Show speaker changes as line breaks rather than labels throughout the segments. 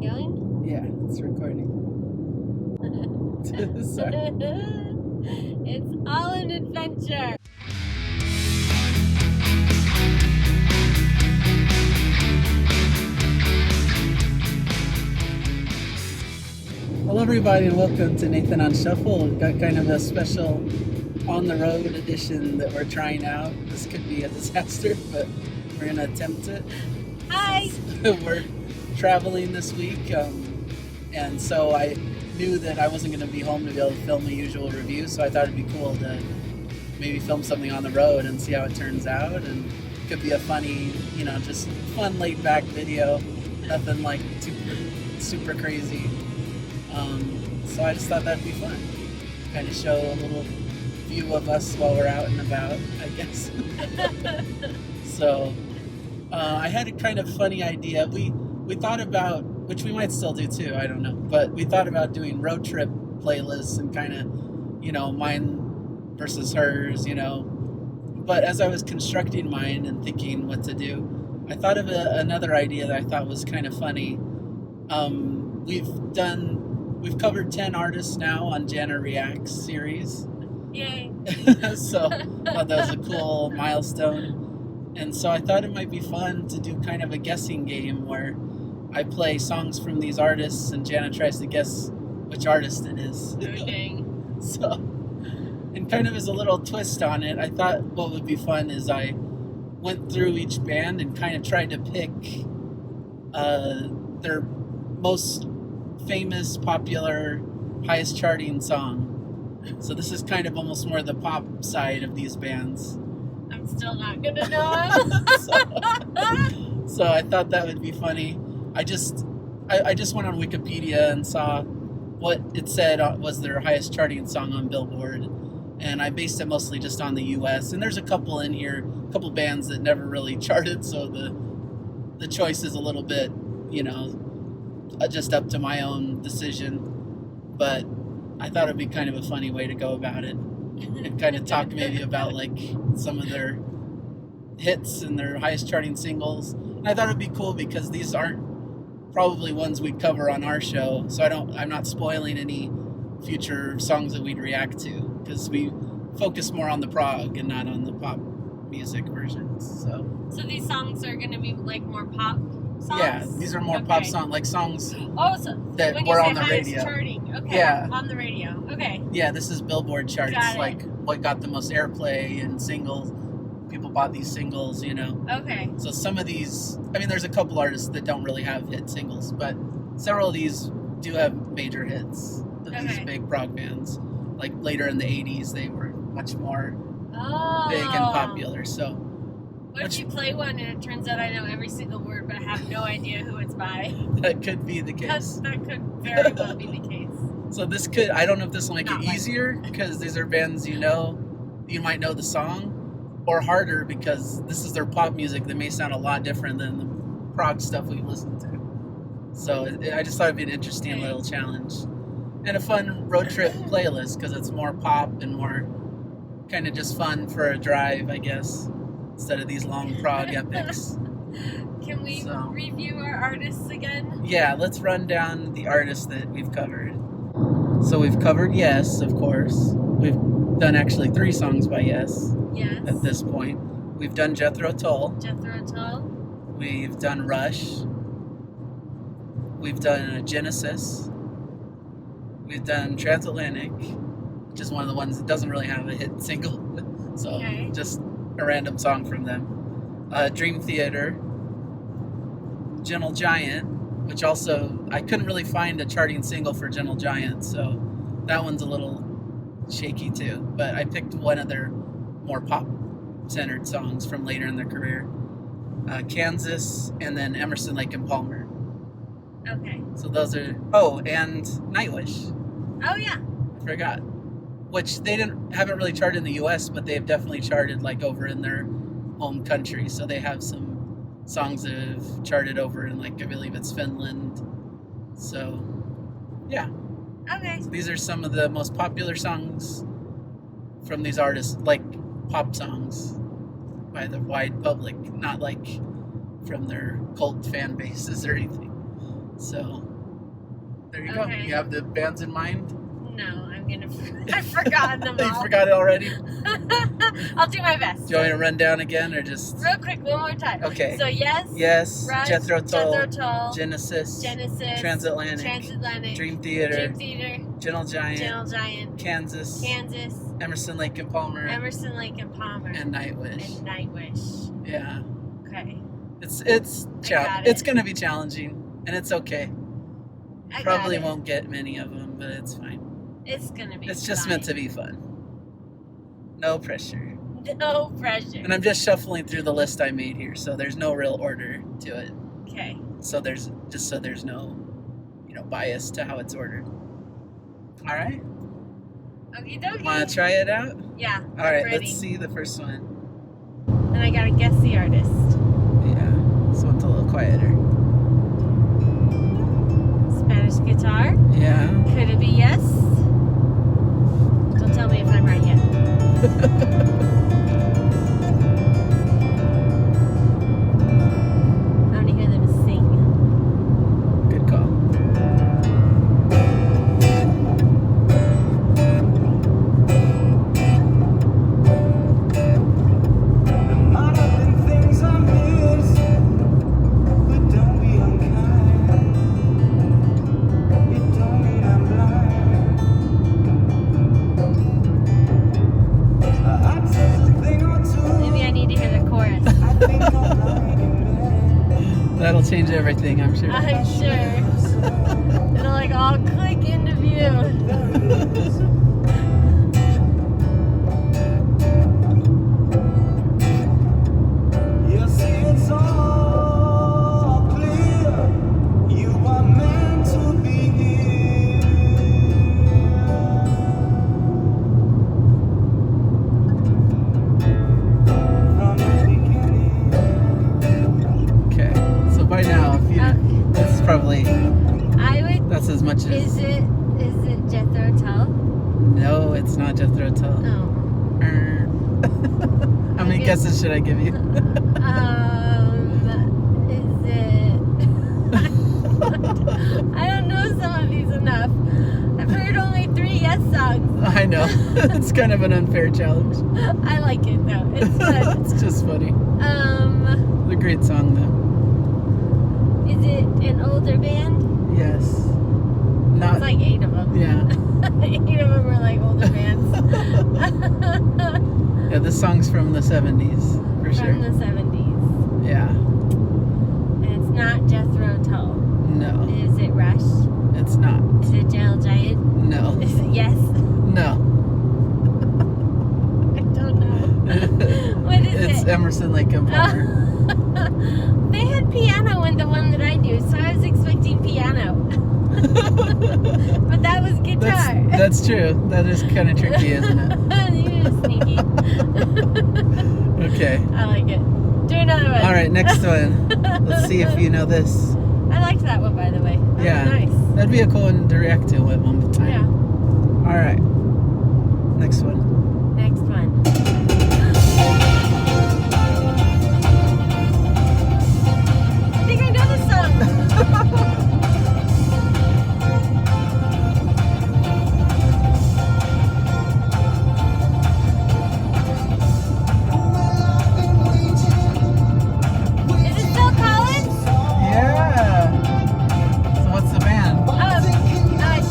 going?
Yeah, it's recording. Sorry.
It's all an adventure.
Hello, everybody, and welcome to Nathan on Shuffle. We've got kind of a special on-the-road edition that we're trying out. This could be a disaster, but we're going to attempt it.
Hi!
We're traveling this week, and so I knew that I wasn't going to be home to be able to film the usual review, so I thought it'd be cool to maybe film something on the road and see how it turns out. And it could be a funny, just fun laid-back video. Nothing like super crazy. So I just thought that'd be fun. Kind of show a little view of us while we're out and about, I guess. So I had a kind of funny idea. We thought about, which we might still do too, I don't know, but we thought about doing road trip playlists and kind of, mine versus hers, But as I was constructing mine and thinking what to do, I thought of another idea that I thought was kind of funny. We've covered 10 artists now on Jana Reacts series.
Yay!
So that was a cool milestone. And so I thought it might be fun to do kind of a guessing game where I play songs from these artists and Jana tries to guess which artist it is.
Okay.
So, and kind of as a little twist on it, I thought what would be fun is I went through each band and kind of tried to pick their most famous, popular, highest charting song. So this is kind of almost more the pop side of these bands.
I'm still not gonna know.
So I thought that would be funny. I just went on Wikipedia and saw what it said was their highest charting song on Billboard, and I based it mostly just on the U.S. And there's a couple in here, a couple bands that never really charted, so the choice is a little bit, just up to my own decision. But I thought it'd be kind of a funny way to go about it, and kind of talk maybe about like some of their hits and their highest charting singles. And I thought it'd be cool because these aren't probably ones we'd cover on our show, so I'm not spoiling any future songs that we'd react to, because we focus more on the prog and not on the pop music versions. So
these songs are gonna be like more pop songs?
Yeah, these are more pop songs, like songs that
when
were
you say
on the
highest
radio.
Charting, okay,
Yeah.
on the radio, okay.
Yeah, this is Billboard charts,
Got it.
like what got the most airplay and singles. People bought these singles,
Okay.
So some of these, there's a couple artists that don't really have hit singles, but several of these do have major hits of these big prog bands. Like later in the 80s, they were much more big and popular. So
what if you play one and it turns out I know every single word, but I have no idea who it's by?
That could be the case.
That could very well be the case.
So this could, I don't know if this will make
Not
it easier, because these are bands you might know the song, or harder because this is their pop music that may sound a lot different than the prog stuff we've listened to. So I just thought it'd be an interesting little challenge. And a fun road trip playlist, because it's more pop and more kind of just fun for a drive, I guess, instead of these long prog epics.
Can we review our artists again?
Yeah, let's run down the artists that we've covered. So we've covered Yes, of course. We've done actually 3 songs by Yes.
Yes.
At this point. We've done Jethro Tull.
Jethro Tull.
We've done Rush. We've done Genesis. We've done Transatlantic, which is one of the ones that doesn't really have a hit single. So just a random song from them. Dream Theater. Gentle Giant, which also, I couldn't really find a charting single for Gentle Giant, so that one's a little shaky too. But I picked one of their more pop-centered songs from later in their career. Kansas, and then Emerson, Lake and Palmer.
Okay.
So those are... Oh, and Nightwish.
Oh, yeah.
I forgot. Which they haven't really charted in the U.S., but they've definitely charted like over in their home country. So they have some songs that have charted over in, like, I believe it's Finland. So, yeah.
Okay.
So these are some of the most popular songs from these artists, like pop songs by the wide public, not like from their cult fan bases or anything. So there you go.
Okay.
You have the bands in mind?
No, I've forgotten them
You
all.
forgot it already? Do
I'll do my best.
you want me to run down again or just...
Real quick, one more time.
Okay.
So yes.
Yes.
Rush,
Jethro Tull.
Genesis.
Transatlantic. Dream Theater. Gentle Giant. Kansas. Emerson, Lake and Palmer.
And
Nightwish. Yeah.
Okay.
It's gonna be challenging, and it's okay.
I
Probably
got it.
won't get many of them, but it's fine.
It's gonna be.
It's just
fine.
meant to be fun. No pressure.
No pressure.
And I'm just shuffling through the list I made here, so there's no real order to it.
Okay.
So there's no, bias to how it's ordered. All right.
Okie dokie.
Want to try it out?
Yeah.
All right.
Ready.
Let's see the first one.
And I gotta guess the artist.
Yeah. This one's a little quieter.
Spanish guitar.
Yeah.
Could it be yes? Don't tell me if I'm right yet. I want to hear them sing.
Good call.
Maybe I need to hear the chorus.
That'll change everything, I'm sure.
I'm sure. It'll like all click into view.
Okay. So by now, if you, this is probably,
I would.
that's as much as.
Is it Jethro Tull?
No, it's not Jethro Tull.
Oh.
How many guesses should I give you?
Is it? I don't know some of these enough. I've heard only 3 yes songs.
I know. It's kind of an unfair challenge.
I like it though. It's fun.
It's just funny. It's a great song, though.
Is it an older band?
Yes. Not.
It's like 8 of them.
Yeah.
8 of them are like older bands.
Yeah, this song's from the 70s, for sure.
From the 70s.
Yeah.
And it's not Jethro Tull.
No.
Is it Rush?
It's not.
Is it Gentle Giant?
No.
Is it yes?
No.
I don't know. What is
It's
it?
Emerson, Lake and Palmer.
They had piano in the one that I do, so I was expecting piano. But that was guitar.
That's true. That is kind of tricky, isn't it?
You're sneaky.
Okay.
I like it. Do another one.
All right, next one. Let's see if you know this.
I liked that one, by the way. That
Yeah.
was nice.
That'd be a cool one to react to at one time.
Yeah.
All right. Next one.
Next one. I think I know this song. Is it Phil Collins?
Yeah. So what's the band?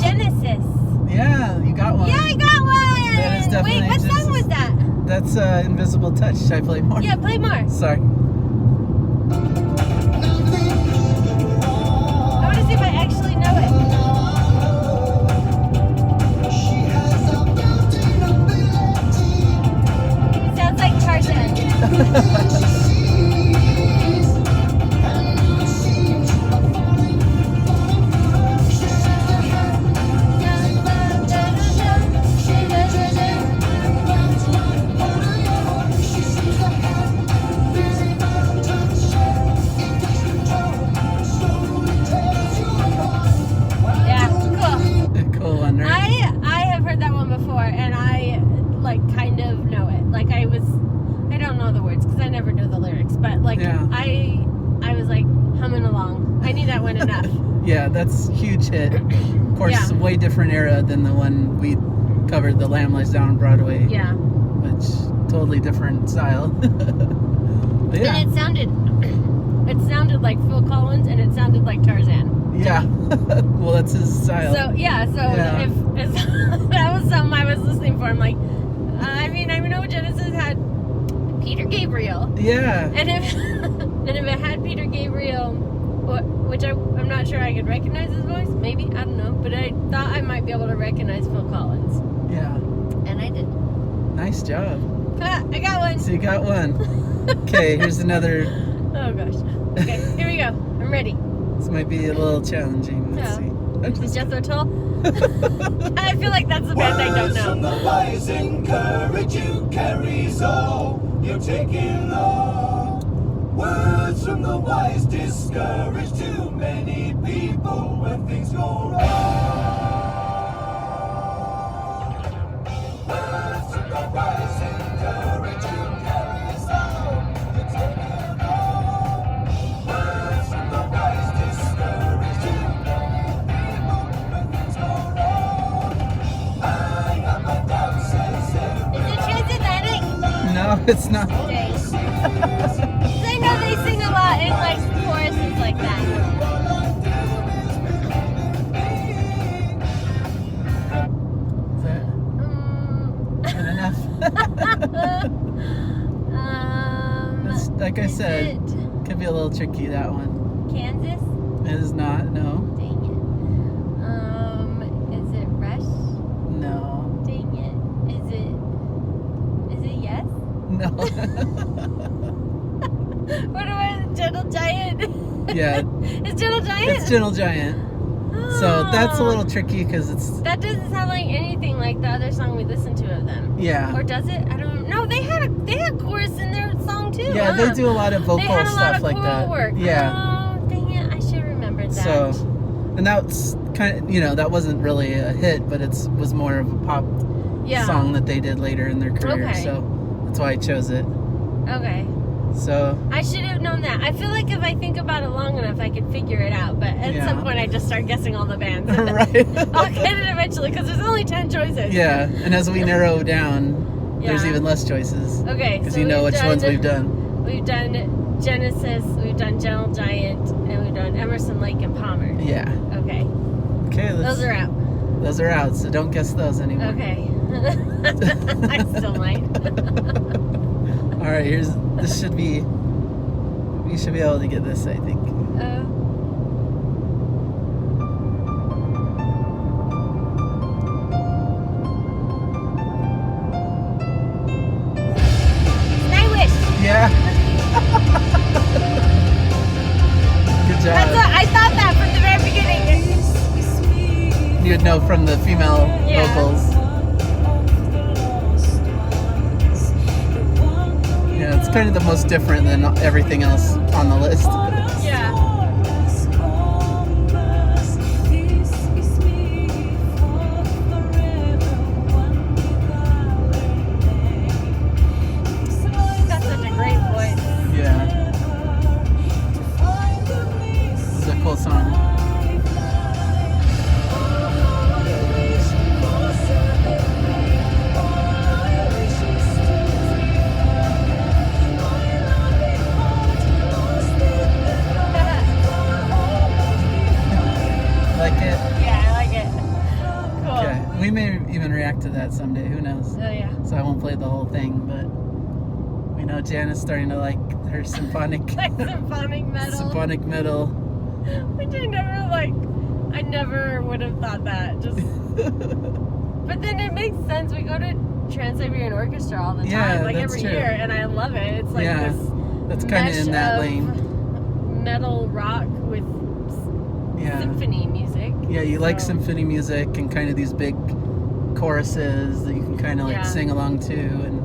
Genesis.
Yeah, you got one.
Yeah, I got one.
That is definitely
Wait, what song
Genesis.
was that?
That's Invisible Touch. Should I play more?
Yeah, play more.
Sorry.
I want to see if I actually know it. It sounds like Tarzan. Yeah, cool.
Cool one, right?
I have heard that one before, and I like kind of know it. Like I don't know the words because I never know the lyrics, but like
Yeah.
I was like humming along. I knew that one enough.
Yeah, that's a huge hit. Of course, it's a way different era than the one we covered, The Lamb Lies Down on Broadway.
Yeah.
Which, totally different style. But yeah.
And it sounded like Phil Collins, and it sounded like Tarzan.
Yeah. Well, that's his style.
So if that was something I was listening for, I'm like, I know Genesis had Peter Gabriel.
Yeah.
And if it had Peter Gabriel, which I'm not sure I could recognize his voice, maybe, I don't know, but I thought I might be able to recognize Phil Collins.
Yeah.
And I did.
Nice job.
I got one.
So you got one. Okay, here's another.
Oh gosh. Okay, here we go. I'm ready.
This might be a little challenging. Let's see.
Is it Jethro Tull? I feel like that's the band I don't
Words from
know.
the wise encourage you, carries all you're taking on. Words from the wise discourage too many people when things go wrong. Words from the wise encourage you, carries all you're taking on. Words from the wise discourage too many people when things go wrong. I have my doubts as
Is it transatlantic?
No, it's not.
Okay. 'Cause I know they sing a lot in like choruses like that.
Is that good enough? It's, like I said, could be a little tricky, that one.
Kansas?
It is not, no.
Dang it. Is it Rush?
No.
Dang it. Is it Yes?
No.
What about Gentle Giant?
Yeah.
It's Gentle Giant?
It's Gentle Giant. So that's a little tricky because it's.
That doesn't sound like anything like the other song we listened to of them.
Yeah.
Or does it? I don't know. No, they had chorus in their song too.
Yeah,
huh?
they do a lot of vocal
They had a lot
stuff
of
like
choral
that.
work.
Yeah.
Oh, dang it. I should remember that.
So, and that's kind of, that wasn't really a hit, but was more of a pop song that they did later in their career.
Okay.
So that's why I chose it.
Okay.
So.
I should have known that. I feel like if I think about it long enough, I could figure it out. But at some point, I just start guessing all the bands.
Right.
I'll get it eventually because there's only 10 choices.
Yeah, and as we narrow down, there's even less choices.
Okay.
Because you know which ones we've done.
We've done Genesis, we've done Gentle Giant, and we've done Emerson, Lake, and Palmer.
Yeah.
Okay.
Okay.
Those are out.
Those are out, so don't guess those anymore.
Okay. I still might.
All right, this should be. You should be able to get this, I think. Yeah. Good job.
I thought that from the very beginning.
You'd know from the female vocals. Yeah, it's kind of the most different than everything else on the list.
Yeah.
Song. Like it?
Yeah, I like it. Cool.
Okay. We may even react to that someday. Who knows?
Oh, yeah.
So I won't play the whole thing, but we know Jana's starting to like her symphonic
symphonic metal.
Symphonic metal.
Which I never would have thought that. Just, but then it makes sense. We go to Trans-Siberian Orchestra all the time, like every year, and I love it. It's like this.
That's kind of in that lane.
Metal rock with symphony music.
Yeah, you like symphony music and kind of these big choruses that you can kind of like sing along to, and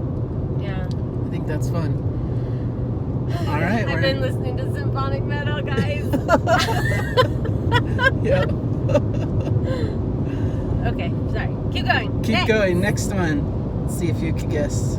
I think that's fun. All right,
I've been listening to symphonic metal, guys.
Yeah.
Okay, sorry. Keep going.
Keep going. Next one. Let's see if you can guess.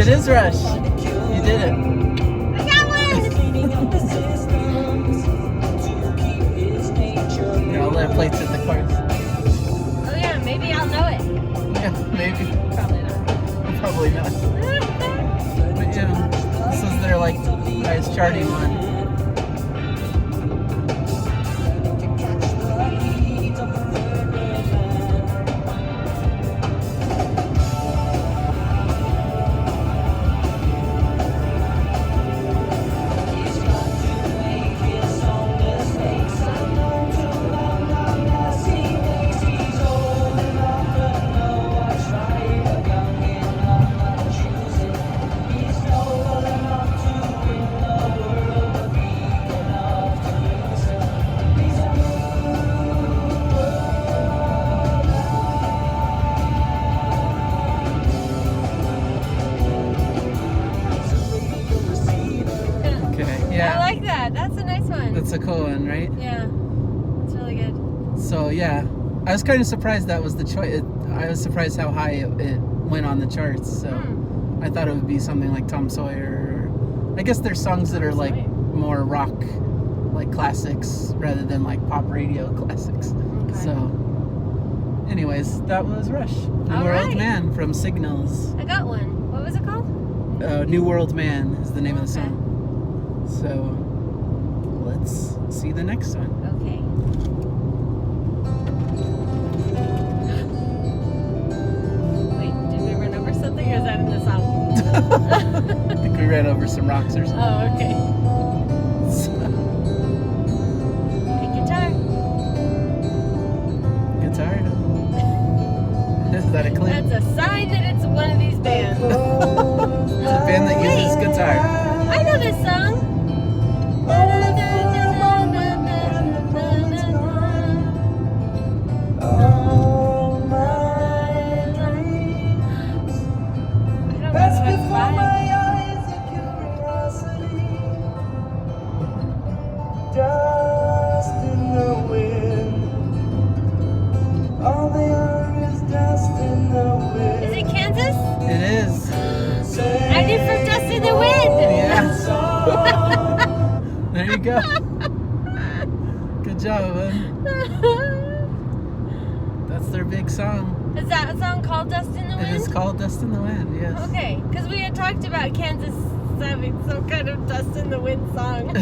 It is Rush. You did it.
I got one!
Here, I'll let it play to the chorus.
Oh yeah, maybe I'll know it.
Yeah, maybe.
Probably not.
Probably not. But yeah, this is their like highest charting one.
I like that. That's a nice one.
That's a cool one, right?
Yeah. It's really good.
So yeah, I was kind of surprised that was the choice. I was surprised how high it went on the charts. So I thought it would be something like Tom Sawyer. Or, I guess there's songs that are like more rock, like classics, rather than like pop radio classics.
Okay.
So, anyways, that was Rush. New
All
World
right.
Man from Signals.
I got one. What was it called?
New World Man is the name of the
Okay.
song. So, let's see the next one.
Okay. Wait, did we run over something or is that in the song?
I think we ran over some rocks or something.
Oh, okay.
So,
Hey, guitar.
guitar? Is that a clip?
That's a sign that it's one of these bands.
It's a band that uses guitar.
I know this song.
Dust in the wind. All they are is dust in the wind.
Is it Kansas?
It is.
I did for Dust in the Wind.
Yeah. There you go. Good job, man. That's their big song.
Is that a song called Dust in the Wind?
It is called Dust in the Wind, yes.
Okay, because we had talked about Kansas having some kind of Dust in the Wind song.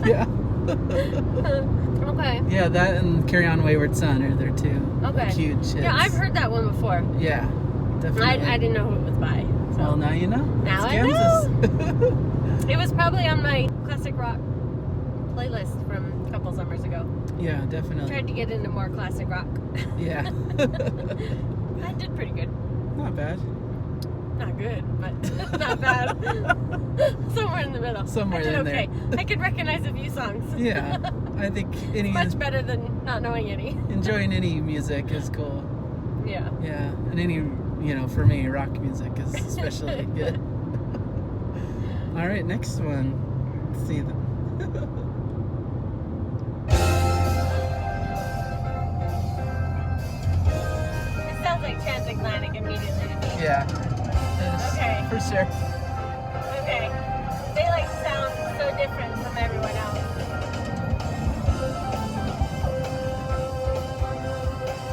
Yeah.
Okay.
Yeah, that and Carry On Wayward Son are there too.
Okay.
Like huge hits.
Yeah, I've heard that one before.
Yeah, definitely.
I didn't know who it was by. So.
Well, now you know.
Now
It's
I
Kansas.
It was probably on my classic rock playlist from a couple summers ago.
Yeah, definitely.
Tried to get into more classic rock.
Yeah.
I did pretty good.
Not bad.
Not good, but not bad. Somewhere in the middle.
Somewhere
I did
in
okay. I could recognize a few songs.
Yeah, I think
Much better than not knowing any.
enjoying any music is cool.
Yeah.
Yeah, and any, for me, rock music is especially good. All right, next one. Let's see.
It sounds like transatlantic immediately to me.
Yeah.
Okay.
For sure.
Okay. They like sound so different from everyone else.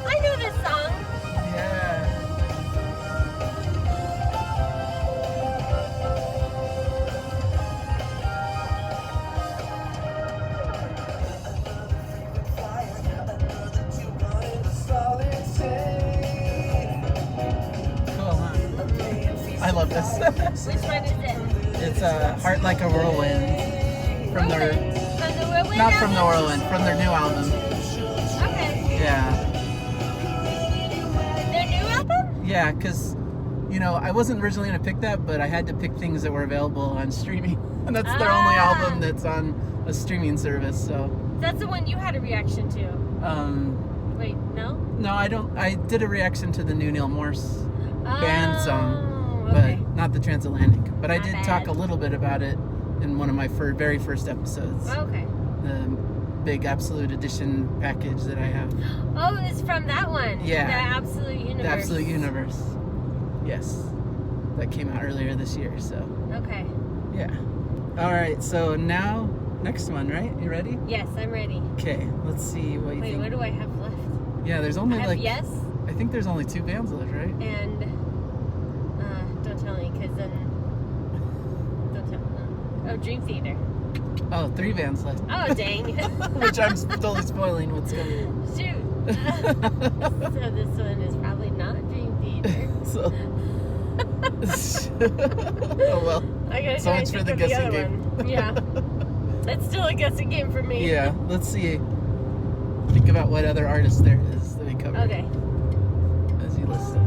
I know this song.
Yeah. Cool, huh? I love this.
Which one is it?
It's Heart Like a Whirlwind from their,
From the Whirlwind
not from the
album?
Whirlwind, from their new album.
Okay.
Yeah.
Their new album?
Yeah, because, I wasn't originally going to pick that, but I had to pick things that were available on streaming. And that's their only album that's on a streaming service, so.
That's the one you had a reaction to. Wait, no?
No, I don't. I did a reaction to the new Neil Morse band song,
okay.
but not the Transatlantic. But I
My
did
bad.
talk a little bit about it in one of my very first episodes.
Okay.
The big Absolute Edition package that I have.
Oh, it's from that one.
Yeah.
The Absolute Universe.
The Absolute Universe. Yes. that came out earlier this year. So
Okay.
yeah. All right. So now next one, right? You ready?
Yes, I'm ready.
Okay. Let's see what you
Wait,
think.
what do I have left?
Yeah, there's only
I have
like
Yes
I think there's only 2 bands left, right?
and don't tell me, because then don't tell me. Oh, Dream Theater.
Oh, 3 bands left.
Oh, dang.
Which I'm totally spoiling what's coming.
Shoot. So this one is probably not Dream Theater.
So. Oh well.
I gotta
So
try
it's
and
for
think
the
of
guessing
other
game.
one. Yeah. It's still a guessing game for me.
Yeah. Let's see. Think about what other artist there is that we covered.
Okay.
As you listen.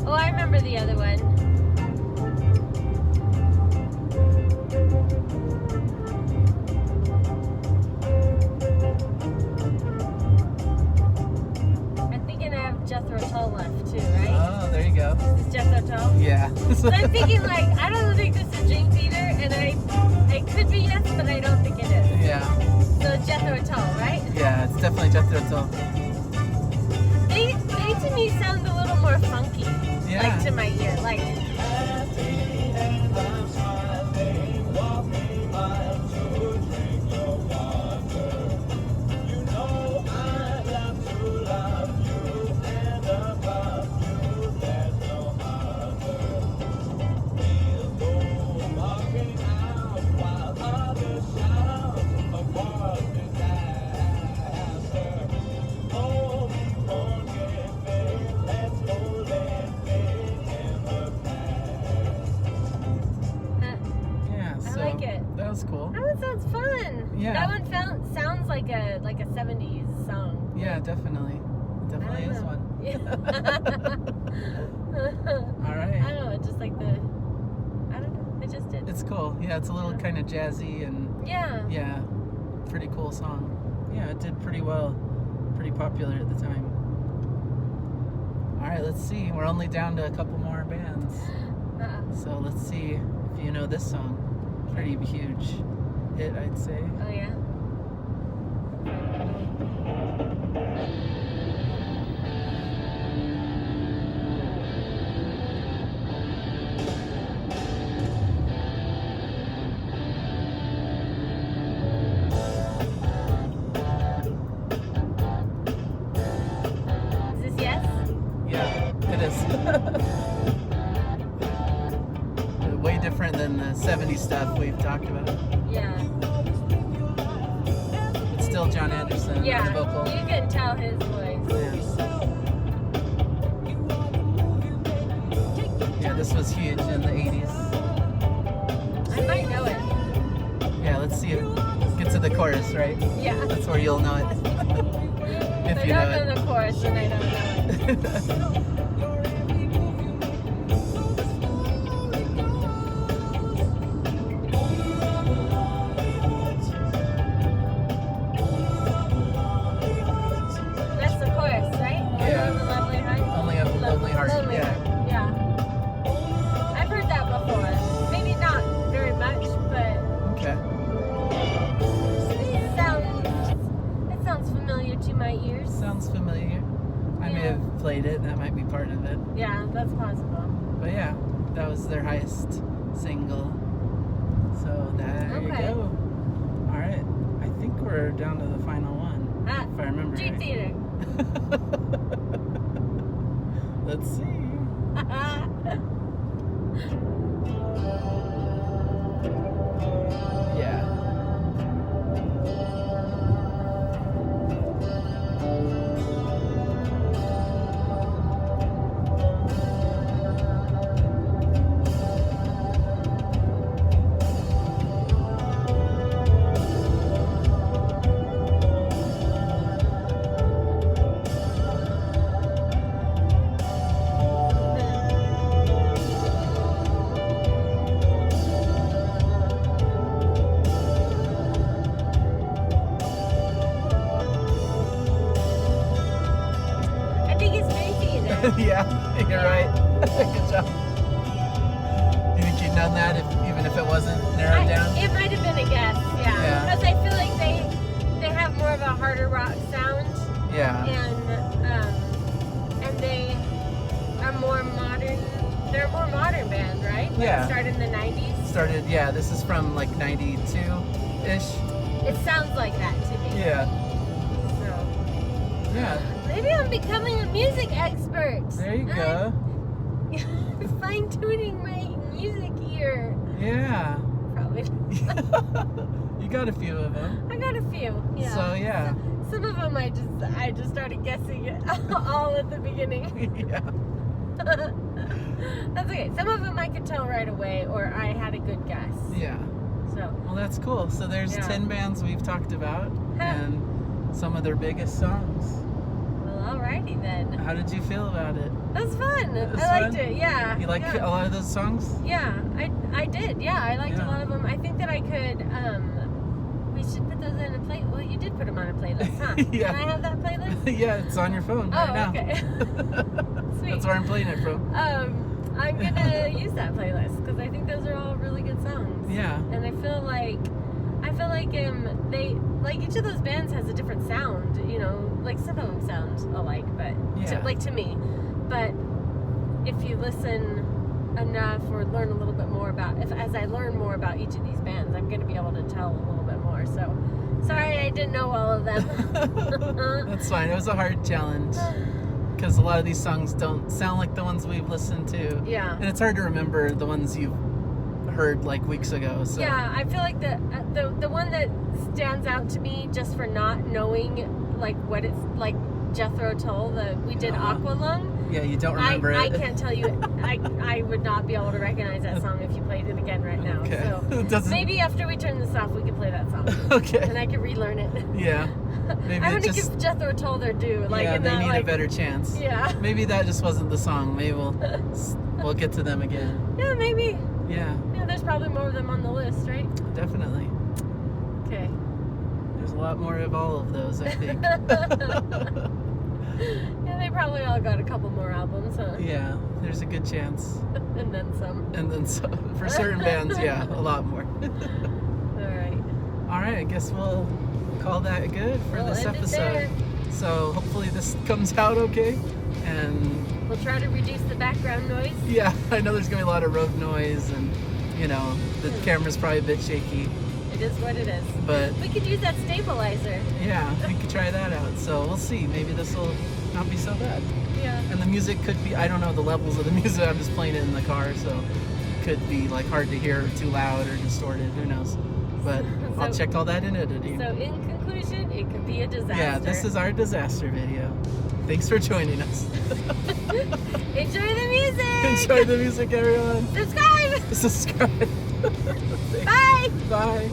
Oh, I remember the other one. I'm thinking I have Jethro Tull left too, right?
Oh, there you go.
This is Jethro Tull.
Yeah.
So I'm thinking like, I don't think this is Dream Theater, and it could be Yes, but I don't think it is.
Yeah.
So it's Jethro Tull, right?
Yeah, it's definitely Jethro Tull.
They to me sound a little more funky.
Yeah.
Like to my ear. Like
Yeah, so
like it.
that was cool.
that one sounds fun.
Yeah.
That one sounds like a 70s song.
Yeah, definitely. It definitely is one.
Yeah.
All
I
right.
don't know, it's just like I don't know, it just did.
It's cool. Yeah, it's a little
Yeah.
kind of jazzy and
Yeah.
yeah, pretty cool song. Yeah, it did pretty well. Pretty popular at the time. All right, let's see. We're only down to a couple more bands. So let's see if you know this song. Pretty huge hit, I'd say.
Oh yeah. Is this Yes?
Yeah, it is. Way different than the 70s stuff we've talked about.
Yeah.
It's still John Anderson on
Yeah.
the vocal.
You can tell his voice.
Yeah, this was huge in the 80s.
I might know it.
Yeah, let's see it. Get to the chorus, right?
Yeah.
That's where you'll know it.
If I
you
don't
know
know the chorus, then I don't know it. That's the chorus, right?
Yeah.
The Lovely Heart?
Only a Lonely Heart.
Lonely
Yeah.
Heart. Yeah. I've heard that before. Maybe not very much, but
Okay.
it sounds familiar to my ears.
Sounds familiar. I may
Yeah.
have played it. That might be part of it.
Yeah, that's possible.
But yeah, that was their highest single. So there you
Okay.
go. All right. I think we're down to the final one.
Ah,
If I remember
Dream
right.
Theater.
Let's see. Yeah.
I think it's Dream Theater.
Yeah, you're right. Good job. You think you'd known that even if it wasn't narrowed down?
It might have been a guess, yeah.
Yeah.
Because I feel like they have more of a harder rock sound,
Yeah.
and they
Yeah.
It started in the 90s?
Started, yeah, this is from like 92-ish.
It sounds like that to me.
Yeah.
So,
Yeah.
maybe I'm becoming a music expert.
There you go.
I'm fine-tuning my music ear.
Yeah.
Probably.
You got a few of them.
I got a few. Yeah.
So, yeah.
Some of them I just started guessing it all at the beginning.
Yeah.
That's okay. Some of them I could tell right away, or I had a good guess.
Yeah.
So.
Well, that's cool. So there's 10 bands we've talked about, and some of their biggest songs.
Well, alrighty then.
How did you feel about it?
That was fun.
It was
I liked
fun?
it. Yeah.
You like a lot of those songs?
Yeah, I did. Yeah, I liked
Yeah.
a lot of them. I think that I could. We should put those in a play. Well, you did put them on a playlist, huh?
Yeah.
Can I have that playlist?
Yeah, it's on your phone right now.
Okay. Sweet.
That's where I'm playing it from.
I'm gonna use that playlist because I think those are all really good songs.
Yeah.
And I feel like they like each of those bands has a different sound. You know, like some of them sound alike, but
Yeah.
to me. But if you listen enough or learn a little bit more about, as I learn more about each of these bands, I'm gonna be able to tell a little bit more. So, sorry I didn't know all of them.
That's fine. It was a hard challenge because a lot of these songs don't sound like the ones we've listened to.
Yeah.
And it's hard to remember the ones you've heard like weeks ago. So.
Yeah, I feel like the one that stands out to me just for not knowing like what it's like, Jethro Tull, we did Aqualung.
Yeah, you don't remember it.
I can't tell you. I would not be able to recognize that song if you played it again right now.
Okay.
So maybe after we turn this off, we can play that song.
Okay.
And I can relearn it.
Yeah. Maybe
I
it
want to
just,
give Jethro Tull their due. Like,
yeah,
in
they
that,
need
like,
a better chance.
Yeah.
Maybe that just wasn't the song. Maybe we'll get to them again.
Yeah, maybe.
Yeah.
Yeah, there's probably more of them on the list, right?
Definitely.
Okay.
There's a lot more of all of those, I think.
Yeah, they probably all got a couple more albums, huh?
Yeah, there's a good chance.
And then some.
And then so, for certain bands, yeah, a lot more.
Alright.
Alright, I guess we'll call that good for
We'll
this
end it
episode.
there.
So hopefully this comes out okay. And
We'll try to reduce the background noise.
yeah, I know there's going to be a lot of road noise and, you know, the camera's probably a bit shaky.
It is what it is.
But
We could use that stabilizer.
yeah, we could try that out. So we'll see. Maybe this will not be so bad.
Yeah.
And the music could be, I don't know the levels of the music. I'm just playing it in the car, so it could be like hard to hear, or too loud or distorted. Who knows? But I'll check all that in editing.
So in conclusion, it could be a disaster.
Yeah, this is our disaster video. Thanks for joining us.
Enjoy the music!
Enjoy the music, everyone.
Subscribe!
Subscribe.
Bye!
Bye.